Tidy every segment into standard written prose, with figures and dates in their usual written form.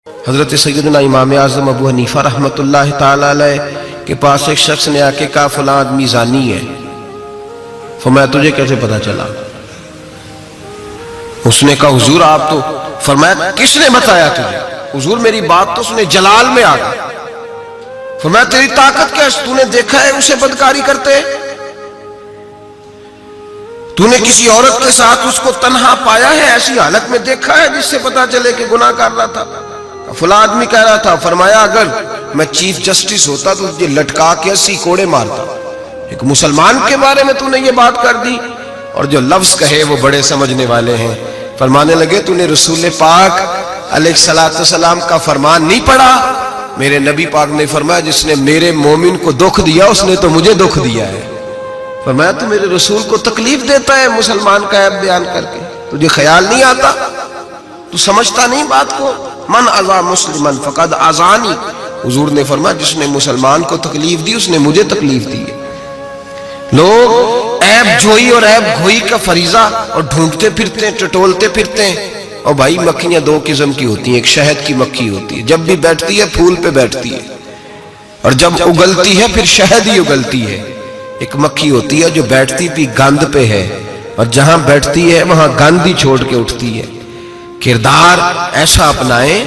حضرت سیدنا امام اعظم ابو حنیفہ رحمۃ اللہ تعالی علیہ کے پاس ایک شخص نے آ کے کہا فلاں آدمی زانی ہے۔ فرمایا تجھے کیسے پتا چلا؟ اس نے کہا حضور آپ تو، فرمایا کس نے بتایا تجھے؟ حضور میری بات تو سنے، جلال میں آ گئی۔ فرمایا تیری طاقت کیا ہے؟ تو نے دیکھا ہے اسے بدکاری کرتے؟ تو نے کسی عورت کے ساتھ اس کو تنہا پایا ہے؟ ایسی حالت میں دیکھا ہے جس سے پتا چلے کہ گناہ کر رہا تھا؟ فلاں آدمی کہہ رہا تھا۔ فرمایا اگر میں چیف جسٹس ہوتا تو تجھے لٹکا کے 80 کوڑے مارتا۔ ایک مسلمان کے بارے میں تو نے یہ بات کر دی، اور جو لفظ کہے وہ بڑے سمجھنے والے ہیں۔ فرمانے لگے تو نے رسول پاک علیہ السلام کا فرمان نہیں پڑھا؟ میرے نبی پاک نے فرمایا جس نے میرے مومن کو دکھ دیا اس نے تو مجھے دکھ دیا ہے۔ فرمایا تو میرے رسول کو تکلیف دیتا ہے مسلمان کا عیب بیان کر کے، تجھے خیال نہیں آتا؟ تو سمجھتا نہیں بات کو؟ من اذا مسلمن فقد اذانی، حضور نے فرمایا جس نے مسلمان کو تکلیف دی اس نے مجھے تکلیف دی ہے۔ لوگ عیب جوئی اور عیب گھوئی کا فریضہ اور ڈھونڈتے پھرتے ہیں، ٹٹولتے پھرتے ہیں۔ اور بھائی مکھیاں دو قسم کی ہوتی ہیں، ایک شہد کی مکھی ہوتی ہے، جب بھی بیٹھتی ہے پھول پہ بیٹھتی ہے، اور جب اگلتی ہے پھر شہد ہی اگلتی ہے۔ ایک مکھی ہوتی ہے جو بیٹھتی بھی گند پہ ہے، اور جہاں بیٹھتی ہے وہاں گند ہی چھوڑ کے اٹھتی ہے۔ کردار ایسا اپنائیں،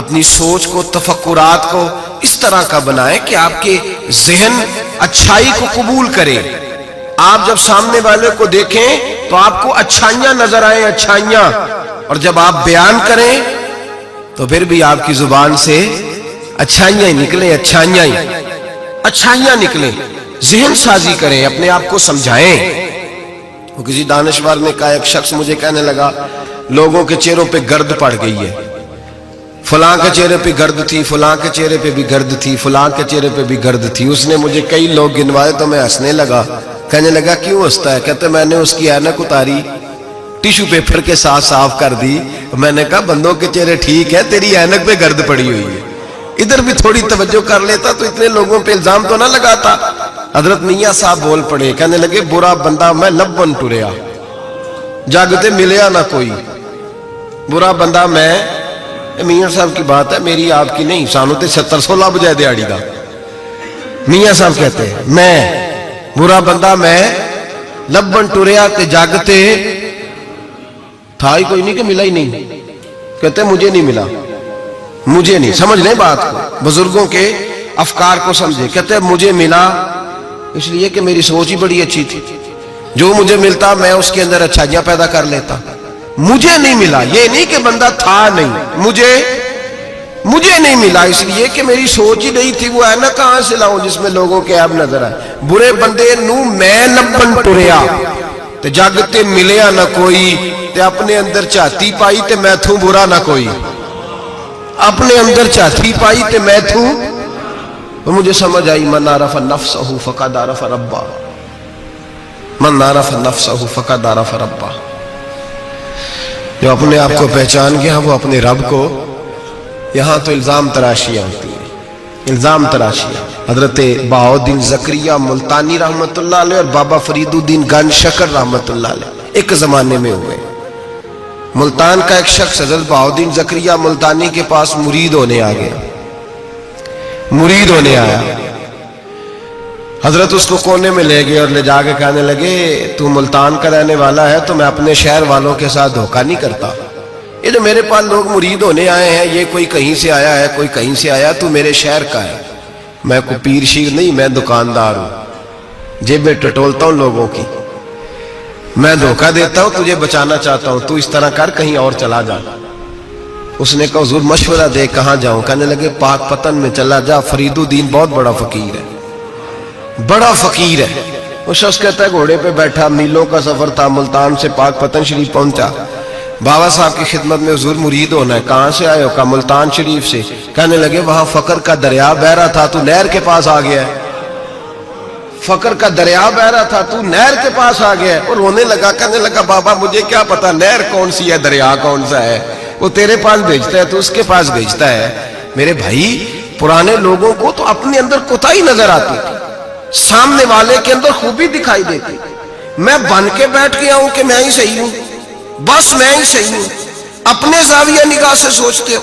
اپنی سوچ کو، تفکرات کو اس طرح کا بنائیں کہ آپ کے ذہن اچھائی کو قبول کرے۔ آپ جب سامنے والے کو دیکھیں تو آپ کو اچھائیاں نظر آئیں، اچھائیاں، اور جب آپ بیان کریں تو پھر بھی آپ کی زبان سے اچھائیاں ہی نکلیں، اچھائیاں نکلیں۔ ذہن سازی کریں، اپنے آپ کو سمجھائیں۔ وہ کسی دانشور نے کہا، ایک شخص مجھے کہنے لگا لوگوں کے چہروں پہ گرد پڑ گئی ہے، فلاں کے چہرے پہ گرد تھی، فلاں کے چہرے پہ بھی گرد تھی، فلاں کے چہرے پہ بھی گرد تھی۔ اس نے مجھے کئی لوگ گنوائے تو میں ہنسنے لگا۔ کہنے لگا کیوں ہنستا ہے؟ کہتے میں نے اس کی اینک اتاری، ٹیشو پیپر کے ساتھ صاف کر دی۔ میں نے کہا بندوں کے چہرے ٹھیک ہے، تیری اینک پہ گرد پڑی ہوئی ہے، ادھر بھی تھوڑی توجہ کر لیتا تو اتنے لوگوں پہ الزام تو نہ لگاتا۔ حضرت میاں صاحب بول پڑے، کہنے لگے برا بندہ میں لبن ٹریا، جاگتے ملیا نہ کوئی۔ برا بندہ میں، میاں صاحب کی بات ہے، میری آپ کی نہیں، سانو تے 70-16 بجائے دیاڑی دا۔ میاں صاحب کہتے ہیں میں برا بندہ میں لبن ٹریا تے جاگتے تھا ہی کوئی نہیں کہ ملا ہی نہیں۔ کہتے مجھے نہیں ملا، مجھے نہیں، سمجھ لیں بات کو، بزرگوں کے افکار کو سمجھے۔ کہتے مجھے ملا اس لیے کہ میری سوچ ہی بڑی اچھی تھی، جو مجھے ملتا میں اس کے اندر اچھائیاں پیدا کر لیتا۔ مجھے نہیں ملا، یہ نہیں کہ بندہ تھا نہیں، مجھے نہیں ملا اس لیے کہ میری سوچ ہی نہیں تھی۔ وہ ہے نا کہاں سے لاؤں جس میں لوگوں کے عیب نظر آئے؟ برے بندے نو میں لبن ٹریا تے جاگتے ملیا نہ کوئی، تے اپنے اندر چاہتی پائی تے میں تھوں برا نہ کوئی، اپنے اندر چاہتی پائی تے میں تھوں۔ اور مجھے سمجھ آئی من عرف نفسہ فقد عرف ربہ، من عرف نفسہ فقد عرف ربہ۔ جو اپنے آپ کو پہچان گیا وہ اپنے رب کو۔ یہاں تو الزام تراشیاں ہوتی ہیں، الزام تراشیاں۔ حضرت بہاؤالدین زکریا ملتانی رحمت اللہ علیہ اور بابا فرید الدین گنج شکر رحمت اللہ علیہ ایک زمانے میں ہوئے۔ ملتان کا ایک شخص حضرت بہاؤالدین زکریا ملتانی کے پاس مرید ہونے آ گیا، مرید ہونے آیا۔ حضرت اس کو کونے میں لے گئے اور لے جا کے کہنے لگے تو ملتان کا رہنے والا ہے تو میں اپنے شہر والوں کے ساتھ دھوکہ نہیں کرتا۔ یہ جو میرے پاس لوگ مرید ہونے آئے ہیں، یہ کوئی کہیں سے آیا ہے، کوئی کہیں سے آیا، تو میرے شہر کا ہے، میں کوئی پیر شیر نہیں، میں دکاندار ہوں، جیبیں ٹٹولتا ہوں لوگوں کی، میں دھوکہ دیتا ہوں، تجھے بچانا چاہتا ہوں، تو اس طرح کر کہیں اور چلا جا۔ اس نے کہا حضور مشورہ دے کہاں جاؤں؟ کہنے لگے پاک پتن میں چلا جا، فرید الدین بہت بڑا فقیر ہے، بڑا فقیر ہے۔ وہ شخص کہتا ہے گھوڑے پہ بیٹھا، میلوں کا سفر تھا، ملتان سے پاک پتن شریف پہنچا۔ بابا صاحب کی خدمت میں حضور مرید ہونا ہے، کہاں سے آئے ہو؟ کہا ملتان شریف سے۔ کہنے لگے وہاں فقر کا دریا بہ رہا تھا، تو نہر کے پاس آ گیا ہے، فقر کا دریا بہ رہا تھا تو نہر کے پاس آ گیا ہے۔ اور رونے لگا، کہنے لگا بابا مجھے کیا پتا نہر کون سی ہے، دریا کون سا ہے، وہ تیرے پاس بھیجتا ہے تو اس کے پاس بھیجتا ہے۔ میرے بھائی پرانے لوگوں کو تو اپنے اندر کوتاہی نظر آتی تھی، سامنے والے کے اندر خوبی دکھائی دیتی۔ میں بن کے بیٹھ گیا ہوں کہ میں ہی صحیح ہوں، بس میں ہی صحیح ہوں، اپنے زاویہ نگاہ سے سوچتے ہو۔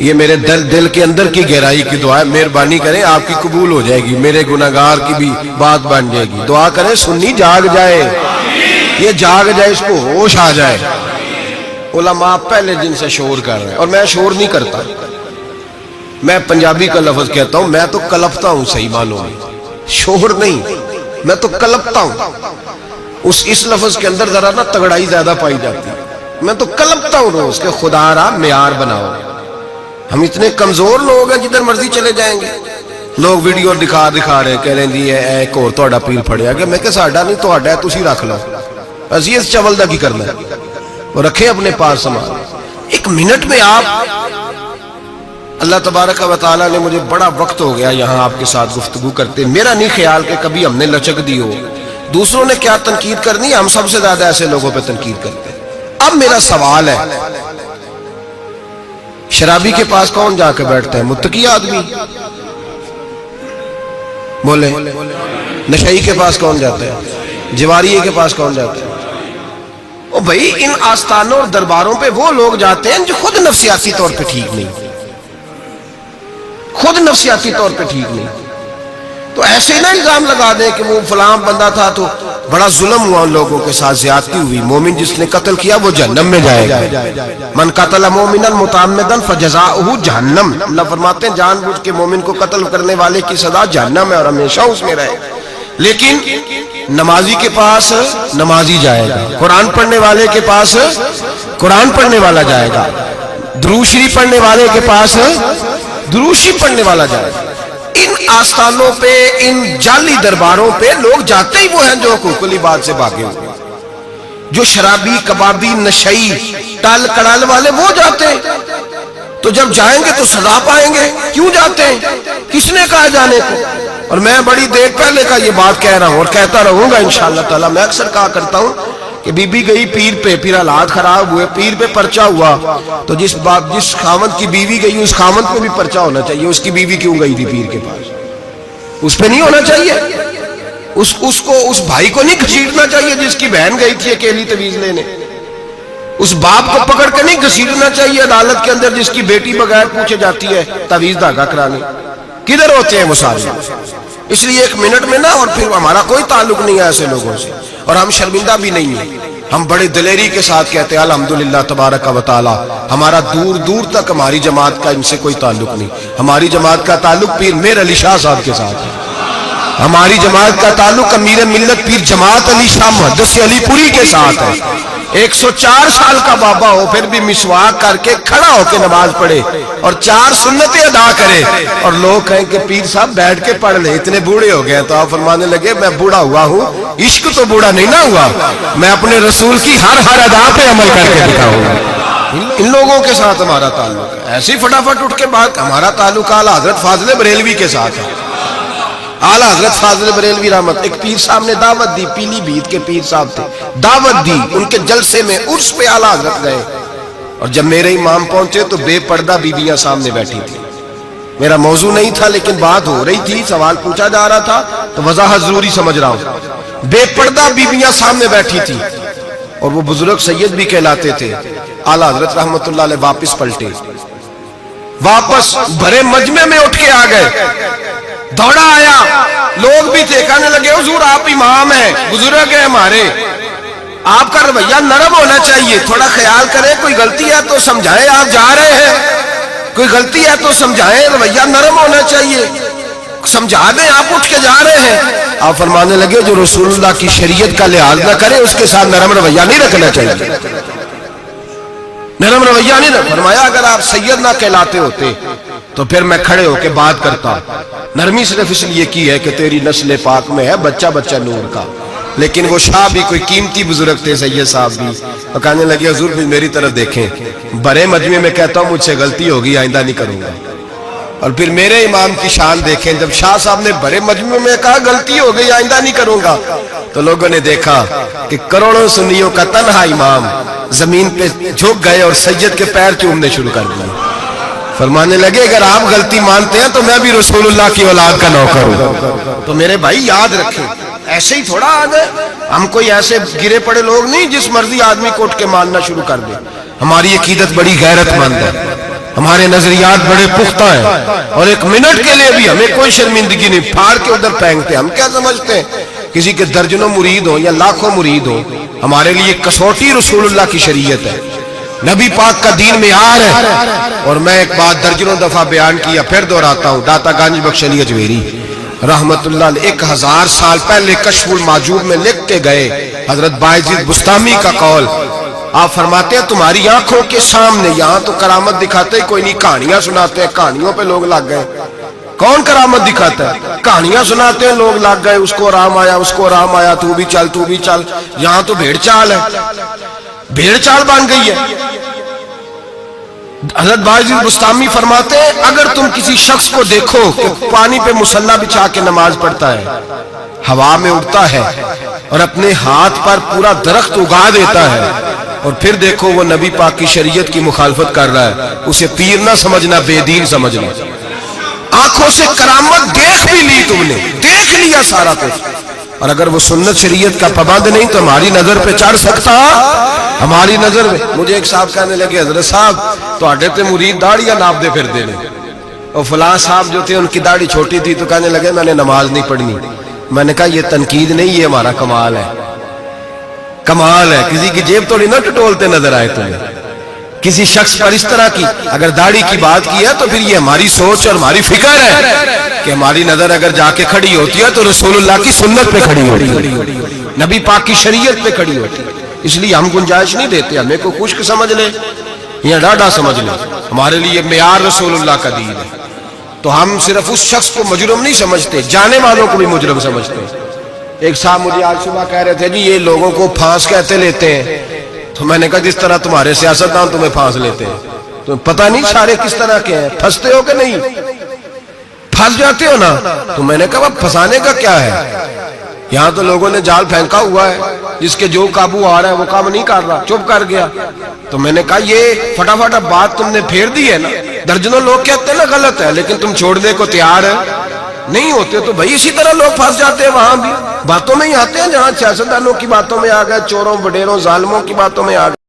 یہ میرے دل کے اندر کی گہرائی کی دعا ہے، مہربانی کریں آپ کی قبول ہو جائے گی، میرے گناہگار کی بھی بات بن جائے گی۔ دعا کریں سنی جاگ جائے، یہ جاگ جائے، اس کو ہوش آ جائے۔ علماء پہلے دن سے شور کر رہے ہیں، اور میں شور نہیں کرتا، میں پنجابی کا لفظ کہتا ہوں، میں تو کلپتا ہوں، صحیح معنوں میں شور نہیں، میں تو کلپتا ہوں۔ اس لفظ کے اندر ذرا نا تگڑائی زیادہ پائی جاتی ہے، میں تو کلپتا ہوں روز کہ خدا را معیار بناؤ۔ ہم اتنے کمزور لوگ ہیں، جدھر مرضی چلے جائیں گے لوگ ویڈیو دکھا رہے، کہہ رہے جی ایک اور تہاڈا پیر پھڑیا گیا، میں کہ ساڈا نہیں تہاڈا ہے، تسی رکھ لو، اسی اس چول دا کی کرنا ہے، وہ رکھے اپنے پاس سامان۔ ایک منٹ میں آپ، اللہ تبارک و تعالیٰ نے مجھے بڑا وقت ہو گیا یہاں آپ کے ساتھ گفتگو کرتے، میرا نہیں خیال کہ کبھی ہم نے لچک دی ہو، دوسروں نے کیا تنقید کرنی ہے، ہم سب سے زیادہ ایسے لوگوں پہ تنقید کرتے ہیں۔ اب میرا سوال ہے، شرابی کے پاس کون جا کے بیٹھتا ہے؟ متقی آدمی؟ بولے۔ نشئی کے پاس کون جاتا ہے؟ جواریے کے پاس کون جاتا ہے؟ او بھائی، ان آستانوں اور درباروں پہ وہ لوگ جاتے ہیں جو خود نفسیاتی طور پہ ٹھیک نہیں، خود نفسیاتی طور پہ ٹھیک نہیں، تو ایسے نہ الزام لگا دیں کہ وہ فلاں بندہ تھا تو بڑا ظلم ہوا، ان لوگوں کے ساتھ زیادتی ہوئی، مومن جس نے قتل کیا وہ جہنم میں جائے گا، من قتل مومنا متعمدا فجزاؤہ جہنم، اللہ فرماتے ہیں جان بوجھ کے مومن کو قتل کرنے والے کی سزا جہنم ہے اور ہمیشہ اس میں رہے۔ لیکن نمازی کے پاس نمازی جائے گا، قرآن پڑھنے والے کے پاس قرآن پڑھنے والا جائے گا، درود شریف پڑھنے والے کے پاس درود شریف پڑھنے والا جائے گا۔ ان آستانوں پہ، ان جعلی درباروں پہ لوگ جاتے ہی وہ ہیں جو حقوق العباد سے بھاگے ہوئے، جو شرابی، کبابی، نشئی، ٹال کڑال والے وہ جاتے ہیں، تو جب جائیں گے تو سزا پائیں گے۔ کیوں جاتے ہیں؟ کس نے کہا جانے کو؟ اور میں بڑی دیر پہلے کا یہ بات کہہ رہا ہوں اور کہتا رہوں گا انشاءاللہ تعالی۔ میں اکثر کہا کرتا ہوں کہ بی بی گئی پیر پہ، پھر حالات خراب ہوئے، پیر پہ پرچہ ہوا، تو جس خامد کی بیوی گئی اس خامد پہ بھی پرچہ ہونا چاہیے۔ اس کی بیوی کیوں گئی تھی پیر کے پاس؟ اس پہ نہیں ہونا چاہیے؟ اس بھائی کو نہیں گھسیٹنا چاہیے جس کی بہن گئی تھی اکیلی تویز لینے؟ اس باپ کو پکڑ کے نہیں گھسیٹنا چاہیے عدالت کے اندر جس کی بیٹی بغیر پوچھے جاتی ہے تویز دھاگا کرانے؟ کدھر ہوتے ہیں وہ سارے؟ اس لیے ایک منٹ میں نا، اور پھر ہمارا کوئی تعلق نہیں ہے ایسے لوگوں سے، اور ہم شرمندہ بھی نہیں ہیں، ہم بڑے دلیری کے ساتھ کہتے ہیں الحمدللہ تبارک و تعالی، ہمارا دور دور تک ہماری جماعت کا ان سے کوئی تعلق نہیں، ہماری جماعت کا تعلق پیر میر علی شاہ صاحب کے ساتھ ہے، ہماری جماعت کا تعلق امیر ملت پیر جماعت علی شاہ محدث علی پوری کے ساتھ ہے۔ 104 سال کا بابا ہو پھر بھی مسواک کر کے کھڑا ہو کے نماز پڑھے اور 4 سنتیں ادا کرے، اور لوگ کہیں کہ پیر صاحب بیٹھ کے پڑھ لے، اتنے بوڑھے ہو گئے۔ تو آپ فرمانے لگے میں بوڑھا ہوا ہوں، عشق تو بوڑھا نہیں نہ ہوا، میں اپنے رسول کی ہر ادا پہ عمل کر کے دکھاؤں گا۔ ان لوگوں کے ساتھ ہمارا تعلق ہے، ایسی فٹافٹ اٹھ کے بات، ہمارا تعلق اعلیٰ حضرت فاضل بریلوی کے ساتھ ہے۔ اعلیٰ حضرت فاضل بریلوی رحمت، ایک پیر صاحب نے دعوت دی، پیلی بھیت کے پیر صاحب تھے، دعوت دی، ان کے جلسے میں عرس پہ اعلیٰ حضرت گئے، اور جب میرے امام پہنچے تو بے پردہ بیویاں سامنے بیٹھی تھی۔ میرا موضوع نہیں تھا لیکن بات ہو رہی تھی، سوال پوچھا جا رہا تھا تو وضاحت ضروری سمجھ رہا ہوں۔ بے پردہ بیویاں سامنے بیٹھی تھی، اور وہ بزرگ سید بھی کہلاتے تھے۔ اعلیٰ حضرت رحمت اللہ علیہ واپس پلٹے، واپس بھرے مجمع میں اٹھ کے آ گئے، دوڑا آیا، لوگ بھی تھے، کہنے لگے حضور آپ امام ہیں، بزرگ ہیں ہمارے، آپ کا رویہ نرم ہونا چاہیے، تھوڑا خیال کریں، کوئی غلطی ہے تو سمجھائیں، آپ جا رہے ہیں، کوئی غلطی ہے تو سمجھائیں، رویہ نرم ہونا چاہیے، سمجھا دیں، آپ اٹھ کے جا رہے ہیں۔ آپ فرمانے لگے جو رسول اللہ کی شریعت کا لحاظ نہ کرے اس کے ساتھ نرم رویہ نہیں رکھنا چاہیے، نرم رویہ نہیں رکھنا۔ فرمایا اگر آپ سید نہ کہلاتے ہوتے تو پھر میں کھڑے ہو کے بات کرتا، نرمی صرف اس لیے کی ہے کہ تیری نسل پاک میں ہے بچہ بچہ نور کا۔ لیکن وہ شاہ بھی کوئی قیمتی بزرگ تھے، سید صاحب بھی، اور کہنے لگے حضور بھی میری طرف دیکھیں، بڑے مجمع میں کہتا ہوں مجھ سے غلطی ہوگی، آئندہ نہیں کروں گا، اور پھر میرے امام کی شان دیکھیں، جب شاہ صاحب نے بڑے مجمع میں کہا غلطی ہو گئی آئندہ نہیں کروں گا، تو لوگوں نے دیکھا کہ کروڑوں سنیوں کا تنہا امام زمین پہ جھک گئے اور سید کے پیر چومنے شروع کر دیے۔ فرمانے لگے اگر آپ غلطی مانتے ہیں تو میں بھی رسول اللہ کی اولاد کا نوکر ہوں۔ تو میرے بھائی یاد رکھیں، ایسے ہی تھوڑا آ گئے ہم، کوئی ایسے گرے پڑے لوگ نہیں جس مرضی آدمی کو اٹھ کے ماننا شروع کر دے۔ ہماری عقیدت بڑی غیرت مند ہے، ہمارے نظریات بڑے پختہ ہیں اور ایک منٹ کے لیے بھی ہمیں کوئی شرمندگی نہیں، پھاڑ کے ادھر پھینکتے. ہم کیا سمجھتے ہیں کسی کے درجنوں مرید ہو یا لاکھوں مرید ہو، ہمارے لیے کسوٹی رسول اللہ کی شریعت ہے، نبی پاک کا دین معیار ہے. اور میں ایک بات درجنوں دفعہ بیان کیا، پھر دہراتا ہوں. داتا گنج بخش علی اجمیری رحمت اللہ علیہ 1000 سال پہلے کشف المعجوب میں لکھ کے گئے حضرت باعزید بستامی کا قول. آپ فرماتے ہیں تمہاری آنکھوں کے سامنے، یہاں تو کرامت دکھاتے ہی کوئی نہیں، کہانیاں سناتے ہیں، کہانیوں پہ لوگ لگ گئے. کون کرامت دکھاتا ہے؟ کہانیاں سناتے ہیں لوگ لگ گئے، اس کو آرام آیا، اس کو آرام آیا، تو بھی چل تو بھی چل. یہاں تو بھیڑ چال ہے، بھیڑ چال بن گئی ہے. حضرت باعزید بستامی فرماتے ہیں اگر تم کسی شخص کو دیکھو کہ پانی پہ مصلی بچھا کے نماز پڑھتا ہے، ہوا میں اڑتا ہے اور اپنے ہاتھ پر پورا درخت اگا دیتا ہے، اور پھر دیکھو وہ نبی پاک کی شریعت کی مخالفت کر رہا ہے، اسے پیر نہ سمجھنا، بے دین سمجھنا. آنکھوں سے کرامت دیکھ بھی لی، تم نے دیکھ لیا سارا کچھ، اور اگر وہ سنت شریعت کا پابند نہیں تو ہماری نظر پہ چڑھ سکتا؟ ہماری نظر میں. مجھے ایک صاحب کہنے لگے حضرت صاحب تواڈے تے مرید داڑیاں ناپ دے پھر دے نے، اور فلاں صاحب جو تھے ان کی داڑھی چھوٹی تھی تو کہنے لگے میں نے نماز نہیں پڑھنی. میں نے کہا یہ تنقید نہیں، یہ ہمارا کمال ہے. کمال ہے، کسی کی جیب توڑی نہ ٹٹولتے نظر آئے تمہیں. کسی شخص پر اس طرح کی اگر داڑھی کی بات کی ہے تو پھر یہ ہماری سوچ اور ہماری فکر ہے کہ ہماری نظر اگر جا کے کھڑی ہوتی ہے تو رسول اللہ کی سنت پہ کھڑی ہوتی ہے، نبی پاک کی شریعت پہ کھڑی ہوتی ہے. اس لیے ہم گنجائش نہیں دیتے ہمیں کو خشک سمجھ لے یا ڈاڈا سمجھ لے. ہمارے لیے معیار رسول اللہ کا دین ہے. تو ہم صرف اس شخص کو مجرم نہیں سمجھتے، جانے والوں کو بھی مجرم سمجھتے ہیں. ایک صاحب مجھے آج صبح کہہ رہے تھے جی یہ لوگوں کو پھانس کہتے لیتے ہیں. تو میں نے کہا جس طرح تمہارے سیاستدان تمہیں پھانس لیتے ہیں، تو پتہ نہیں سارے کس طرح کے ہیں، پھنستے ہو کہ نہیں؟ پھنس جاتے ہو نا. تو میں نے کہا پھنسانے کا کیا ہے؟ یہاں تو لوگوں نے جال پھینکا ہوا ہے، جس کے جو قابو آ رہا ہے وہ کام نہیں کر رہا، چپ کر گیا. تو میں نے کہا یہ فٹافٹ بات تم نے پھیر دی ہے نا. درجنوں لوگ کہتے ہیں نا غلط ہے، لیکن تم چھوڑنے کو تیار نہیں ہوتے. تو بھائی اسی طرح لوگ پھنس جاتے ہیں، وہاں بھی باتوں میں ہی آتے ہیں جہاں سیاستدانوں کی باتوں میں آ گئے، چوروں بڈیروں ظالموں کی باتوں میں آ گئے.